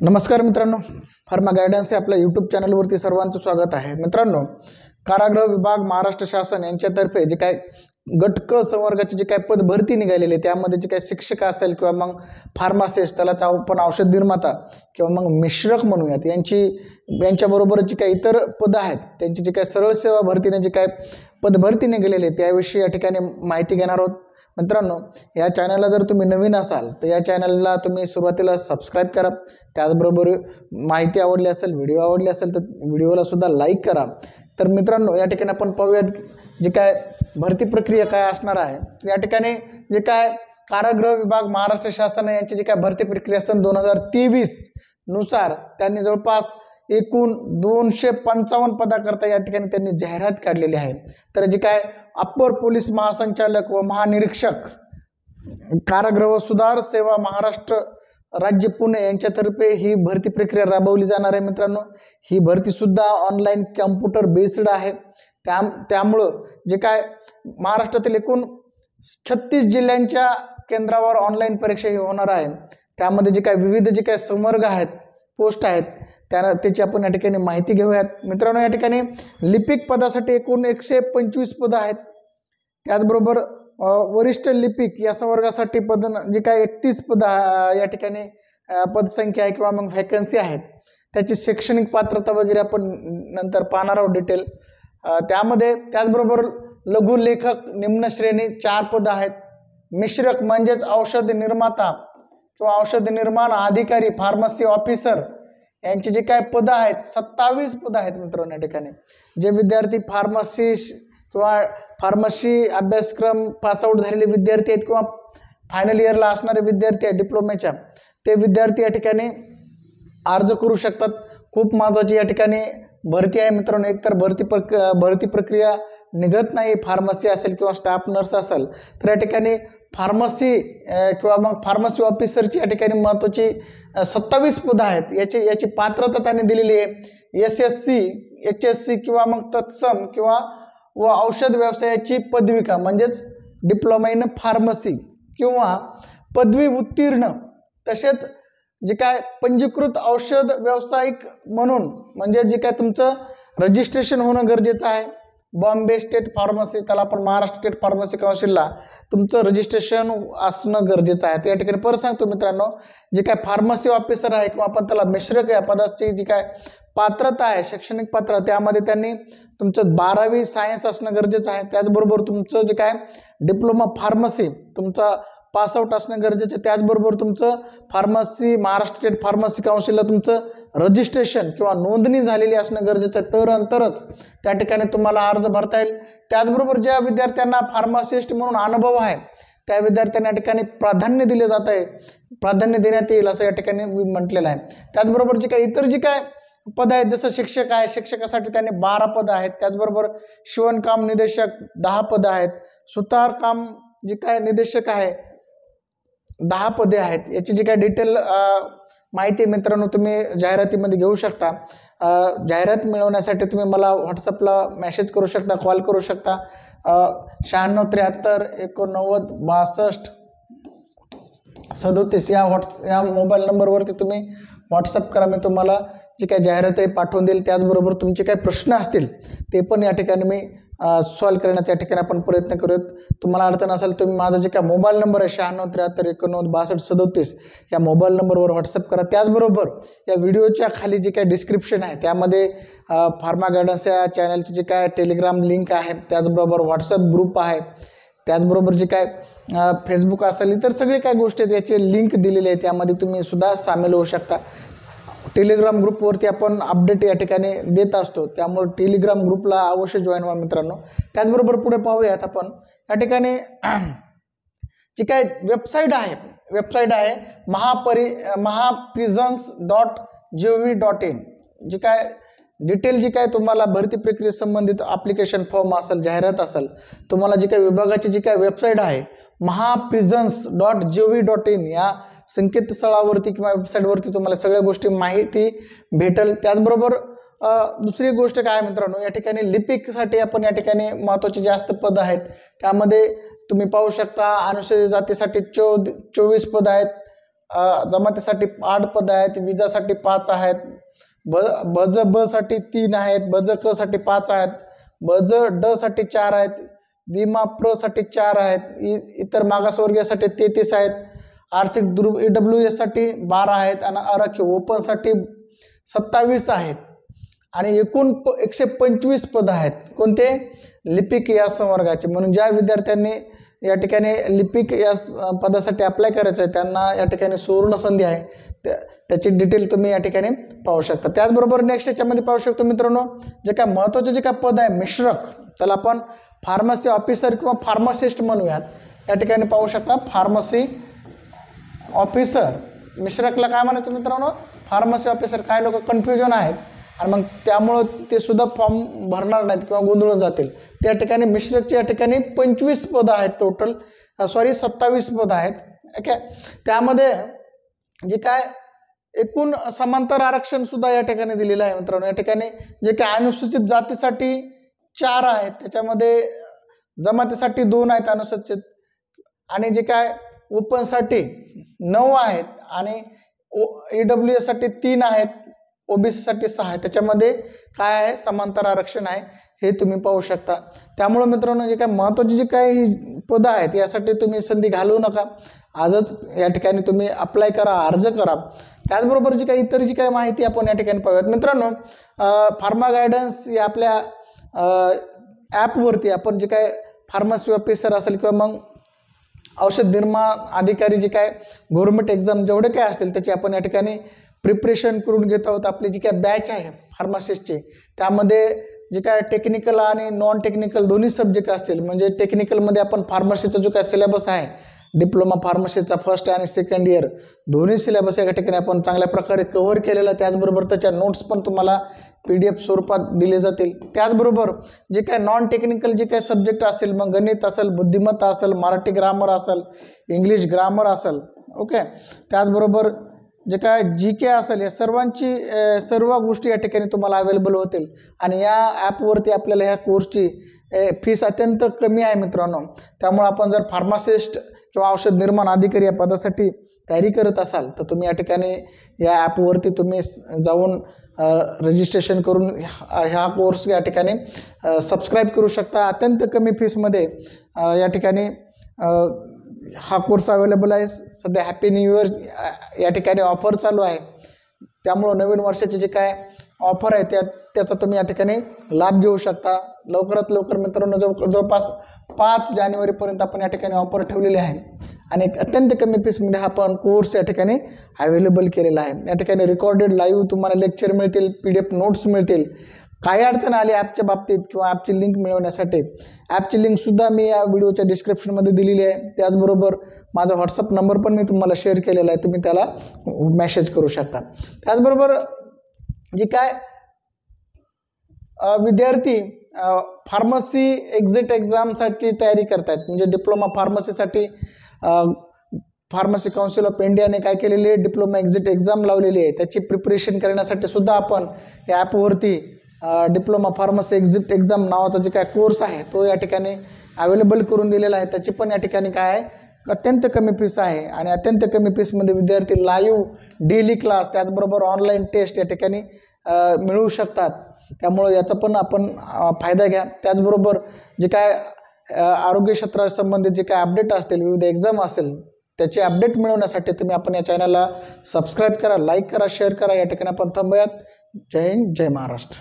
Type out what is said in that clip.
नमस्कार मित्रांनो, pharma guidance या आपल्या यूट्यूब चॅनलवरती सर्वांचं स्वागत आहे। मित्रांनो, कारागृह विभाग महाराष्ट्र शासन यांच्यातर्फे जे काय गट क संवर्गाचे जे काय पद भरती निघालेले त्यामध्ये जे काय शिक्षक असेल किंवा मग फार्मासिस्ट, त्याला आपण औषध निर्माता किंवा मग मिश्रक म्हणूयात, यांच्याबरोबर जे काही इतर पद आहेत त्यांची जे काय सरळ सेवा भरतीने जे काय पद भरती निघालेले त्याविषयी या ठिकाणी माहिती घेणार आहोत। मित्रांनो, या चॅनलला जर तुम्ही नवीन असाल तर या चॅनलला तुम्ही सुरुवातीला सबस्क्राईब करा। त्याचबरोबर माहिती आवडली असेल, व्हिडिओ आवडली असेल तर व्हिडिओला सुद्धा लाईक करा। तर मित्रांनो, या ठिकाणी आपण पाहूयात जे काय भरती प्रक्रिया काय असणार आहे। या ठिकाणी जे काय कारागृह विभाग महाराष्ट्र शासन यांची जे काय भरती प्रक्रिया सन 2023 नुसार त्यांनी जवळपास एकूण 255 पदाकरता या ठिकाणी त्यांनी जाहिरात काढलेली आहे। तर जे काय अप्पर पोलीस महासंचालक व महानिरीक्षक कारागृह व सुधार सेवा महाराष्ट्र राज्य पुणे यांच्यातर्फे ही भरती प्रक्रिया राबवली जाणार आहे। मित्रांनो, ही भरती सुद्धा ऑनलाईन कॉम्प्युटर बेस्ड आहे। त्यामुळं जे काय महाराष्ट्रातील एकूण 36 जिल्ह्यांच्या केंद्रावर ऑनलाईन परीक्षा ही होणार आहे। त्यामध्ये जे काय विविध जे काय संवर्ग आहेत, पोस्ट आहेत, त्याची आपण या ठिकाणी माहिती घेऊयात। मित्रांनो, या ठिकाणी लिपिक पदासाठी एकूण 125 पदं आहेत। त्याचबरोबर वरिष्ठ लिपिक या संवर्गासाठी पद जे काय 31 पद या ठिकाणी पदसंख्या आहे किंवा मग व्हॅकन्सी आहेत। त्याची शैक्षणिक पात्रता वगैरे आपण नंतर पाहणार आहोत डिटेल। त्यामध्ये त्याचबरोबर लघु लेखक निम्न श्रेणी 4 पद आहेत। मिश्रक म्हणजेच औषध निर्माता किंवा औषध निर्माण अधिकारी, फार्मसी ऑफिसर यांचे जे काय पद आहेत 27 पद आहेत। मित्रांनो, या ठिकाणी जे विद्यार्थी फार्मसी अभ्यासक्रम पास आउट झालेले विद्यार्थी आहेत किंवा फायनल इयरला असणारे विद्यार्थी आहेत डिप्लोमाच्या, ते विद्यार्थी या ठिकाणी अर्ज करू शकतात। खूप महत्त्वाची या ठिकाणी भरती आहे मित्रांनो। एकतर भरती प्रक्रिया निघत नाही, फार्मसी असेल किंवा स्टाफ नर्स असेल तर या ठिकाणी फार्मसी किंवा मग फार्मसी ऑफिसरची या ठिकाणी महत्त्वाची 27 पदं आहेत। याची पात्रता त्यांनी दिलेली आहे। SSC, HSC किंवा मग तत्सम किंवा व औषध व्यवसायाची पदविका म्हणजेच डिप्लोमा इन फार्मसी किंवा पदवी उत्तीर्ण, तसेच जे काय पंजीकृत औषध व्यावसायिक म्हणून म्हणजे जे काय तुमचं रजिस्ट्रेशन होणं गरजेचं आहे। बॉम्बे स्टेट फार्मसी, त्याला आपण महाराष्ट्र स्टेट फार्मसी काउन्सिलला तुमचं रजिस्ट्रेशन असणं गरजेचं आहे। तर या ठिकाणी परत सांगतो मित्रांनो, जे काय फार्मसी ऑफिसर आहे किंवा आपण त्याला मिश्रक या पदाची जी काय पात्रता आहे, शैक्षणिक पात्रता, त्यामध्ये त्यांनी तुमचं 12वी सायन्स असणं गरजेचं आहे। त्याचबरोबर तुमचं जे काय डिप्लोमा फार्मसी तुमचा पासआउट असणं गरजेचं आहे। त्याचबरोबर तुमचं फार्मसी महाराष्ट्र स्टेट फार्मसी काउन्सिलला तुमचं रजिस्ट्रेशन किंवा नोंदणी झालेली असणं गरजेचं आहे, तर अंतरच त्या ठिकाणी तुम्हाला अर्ज भरता येईल। त्याचबरोबर ज्या विद्यार्थ्यांना फार्मासिस्ट म्हणून अनुभव आहे त्या विद्यार्थ्यांना या ठिकाणी प्राधान्य दिले जात आहे, प्राधान्य देण्यात येईल असं या ठिकाणी म्हटलेलं आहे। त्याचबरोबर जे काही इतर जे काय पद आहेत, जसं शिक्षक आहे, शिक्षकासाठी त्यांनी 12 पदं आहेत। त्याचबरोबर शिवणकाम निदेशक 10 पदं आहेत। सुतारकाम जे काय निदेशक आहे 10 पदे आहेत। याची जी काय डिटेल माहिती मित्रांनो तुम्ही जाहिरातीमध्ये घेऊ शकता। जाहिरात मिळवण्यासाठी तुम्ही मला व्हॉट्सअपला मेसेज करू शकता, कॉल करू शकता। 96 73 89 62 37 या मोबाईल नंबरवरती तुम्ही व्हॉट्सअप करा। मी तुम्हाला जी काय जाहिरात आहे पाठवून देईल। त्याचबरोबर तुमचे काही प्रश्न असतील ते पण या ठिकाणी मी सॉल्व करण्याचा या ठिकाणी आपण प्रयत्न करूयात। तुम्हाला अडचण असेल तुम्ही माझा जे काय मोबाईल नंबर आहे 96 73 89 62 37 या मोबाईल नंबरवर व्हॉट्सअप करा। त्याचबरोबर या व्हिडिओच्या खाली जे काय डिस्क्रिप्शन आहे त्यामध्ये फार्मा गायडन्स या चॅनलची जे काय टेलिग्राम लिंक आहे, त्याचबरोबर व्हॉट्सअप ग्रुप आहे, त्याचबरोबर जे काय फेसबुक असेल, इतर सगळे काय गोष्टी आहेत याचे लिंक दिलेले आहे, त्यामध्ये तुम्ही सुद्धा सामील होऊ शकता। टेलिग्राम ग्रुपवरती आपण अपडेट या ठिकाणी देत असतो, त्यामुळे टेलिग्राम ग्रुपला अवश्य जॉईन व्हा मित्रांनो। त्याचबरोबर पुढे पाहूयात आपण या ठिकाणी जी काय वेबसाईट आहे mahaprisons.gov.in। जी काय डिटेल जी काय तुम्हाला भरती प्रक्रिये संबंधित ॲप्लिकेशन फॉर्म असेल, जाहिरात असेल, तुम्हाला जी काय विभागाची जी काय वेबसाईट आहे mahaprisons.gov.in या संकेतस्थळावरती किंवा वेबसाईटवरती तुम्हाला सगळ्या गोष्टी माहिती भेटेल। त्याचबरोबर दुसरी गोष्ट काय मित्रांनो, या ठिकाणी लिपिकसाठी आपण या ठिकाणी महत्त्वाचे जास्त पद आहेत। त्यामध्ये तुम्ही पाहू शकता अनुसूचित जातीसाठी 24 पद आहेत, जमातीसाठी 8 पद आहेत, विजासाठी 5 आहेत, बज ब साठी 3 आहेत, बज क साठी 5 आहेत, बज ड साठी 4 आहेत, विमा प्र साठी 4 आहेत, इतर मागासवर्गीयासाठी 33 आहेत, आर्थिक EWS साठी 12 आहेत आणि आरक्षण ओपन साठी 27 आहेत आणि एकूण 125 पद आहेत. कोणते? लिपिक या संवर्गाचे. म्हणून ज्या विद्यार्थ्यांनी या ठिकाणी लिपिक या पदासाठी अप्लाय करायचं आहे त्यांना या ठिकाणी सुवर्ण संधी आहे. त्याची डिटेल तुम्ही या ठिकाणी पाहू शकता. त्याचबरोबर नेक्स्ट याच्यामध्ये पाहू शकतो मित्रांनो, जे काय महत्त्वाचे जे काय पद आहे मिश्रक, त्याला आपण फार्मसी ऑफिसर किंवा फार्मासिस्ट म्हणूयात. या ठिकाणी पाहू शकता फार्मसी ऑफिसर, मिश्रकला काय म्हणायचं मित्रांनो? Pharmacy officer. काय लोक कन्फ्युजन आहेत आणि मग त्यामुळं ते सुद्धा फॉर्म भरणार नाहीत किंवा गोंधळून जातील. त्या ठिकाणी मिश्रकची या ठिकाणी 25 पदं आहेत टोटल, 27 पदं आहेत. ओके, त्यामध्ये जे काय एकूण समांतर आरक्षण सुद्धा या ठिकाणी दिलेलं आहे मित्रांनो. या ठिकाणी जे काय अनुसूचित जातीसाठी 4 आहेत, त्याच्यामध्ये जमातीसाठी 2 आहेत अनुसूचित, आणि जे काय ओपनसाठी 9 आहेत आणि EWS साठी 3 आहेत, OBC साठी 6 आहे. त्याच्यामध्ये काय आहे? समांतर आरक्षण आहे, हे तुम्ही पाहू शकता. त्यामुळे मित्रांनो जे काय महत्त्वाची जी काही पदं आहेत यासाठी तुम्ही संधी घालवू नका. आजच या ठिकाणी तुम्ही अप्लाय करा, अर्ज करा. त्याचबरोबर जी काही इतर जी काही माहिती आपण या ठिकाणी पाहूयात मित्रांनो, फार्मा गायडन्स या आपल्या ॲपवरती आपण जे काय फार्मसी ऑफिसर असेल किंवा मग औषध निर्माण अधिकारी जे काय गव्हर्नमेंट एक्झाम जेवढे काय असतील त्याची आपण या ठिकाणी प्रिपरेशन करून घेत आहोत. आपली जी काय बॅच आहे फार्मासिस्टची, त्यामध्ये जे काय टेक्निकल आणि नॉन टेक्निकल दोन्ही सब्जेक्ट असतील. म्हणजे टेक्निकलमध्ये आपण फार्मसीचा जो काय सिलेबस आहे, डिप्लोमा फार्मसीचा फर्स्ट आणि सेकंड इयर दोन्ही सिलेबस या ठिकाणी आपण चांगल्या प्रकारे कव्हर केलेला. त्याचबरोबर त्याच्या नोट्स पण तुम्हाला PDF स्वरूपात दिले जातील. त्याचबरोबर जे काय नॉन टेक्निकल जे काही सब्जेक्ट असेल, मग गणित असेल, बुद्धिमत्ता असेल, मराठी ग्रामर असेल, इंग्लिश ग्रामर असेल, ओके, त्याचबरोबर जे काय GK असेल, या सर्वांची सर्व गोष्टी या ठिकाणी तुम्हाला अवेलेबल होतील. आणि या ॲपवरती आपल्याला ह्या कोर्सची फीस अत्यंत कमी आहे मित्रांनो. त्यामुळे आपण जर फार्मासिस्ट किंवा औषध निर्माण अधिकारी या पदासाठी तयारी करत असाल तर तुम्ही या ठिकाणी या ॲपवरती तुम्ही जाऊन रजिस्ट्रेशन करून ह्या कोर्स या ठिकाणी सबस्क्राईब करू शकता. अत्यंत कमी फीसमध्ये या ठिकाणी हा कोर्स अवेलेबल आहे. सध्या हॅपी न्यू इयर या ठिकाणी ऑफर चालू आहे. त्यामुळं नवीन वर्षाचे जे काय ऑफर आहे त्याचा तुम्ही या ठिकाणी लाभ घेऊ शकता. लवकरात लवकर मित्रांनो, जवळपास 5 जानेवारीपर्यंत आपण या ठिकाणी ऑफर ठेवलेली आहे आणि अत्यंत कमी फीसमध्ये हा आपण कोर्स या ठिकाणी अवेलेबल केलेला आहे. या ठिकाणी रेकॉर्डेड लाईव्ह तुम्हाला लेक्चर मिळतील, PDF नोट्स मिळतील. काही अडचण आली ॲपच्या बाबतीत किंवा ॲपची लिंक मिळवण्यासाठी, ॲपची लिंकसुद्धा मी या व्हिडिओच्या डिस्क्रिप्शनमध्ये दिलेली आहे. त्याचबरोबर माझा व्हॉट्सअप नंबर पण मी तुम्हाला शेअर केलेला आहे, तुम्ही त्याला मेसेज करू शकता. त्याचबरोबर जी काय विद्यार्थी फार्मसी एक्झिट एक्झामसाठी तयारी करतायत, म्हणजे डिप्लोमा फार्मसीसाठी फार्मसी काउन्सिल ऑफ इंडियाने काय केलेली आहे, डिप्लोमा एक्झिट एक्झाम लावलेली आहे. त्याची प्रिपरेशन करण्यासाठी सुद्धा आपण या ॲपवरती डिप्लोमा फार्मसी एक्झिट एक्झाम नावाचा जे काय कोर्स आहे तो या ठिकाणी अवेलेबल करून दिलेला आहे. त्याची पण या ठिकाणी काय आहे, अत्यंत कमी फीस आहे आणि अत्यंत कमी फीसमध्ये विद्यार्थी लाईव्ह डेली क्लास त्याचबरोबर ऑनलाईन टेस्ट या ठिकाणी मिळवू शकतात. त्यामुळे याचा पण आपण फायदा घ्या. त्याचबरोबर जे काय आरोग्य क्षेत्रासंबंधित जे काय अपडेट असतील, विविध एक्झाम असेल, त्याचे अपडेट मिळवण्यासाठी तुम्ही आपण या चॅनलला सबस्क्राईब करा, लाईक करा, शेअर करा. या ठिकाणी आपण थांबूयात. जय हिंद, जय महाराष्ट्र.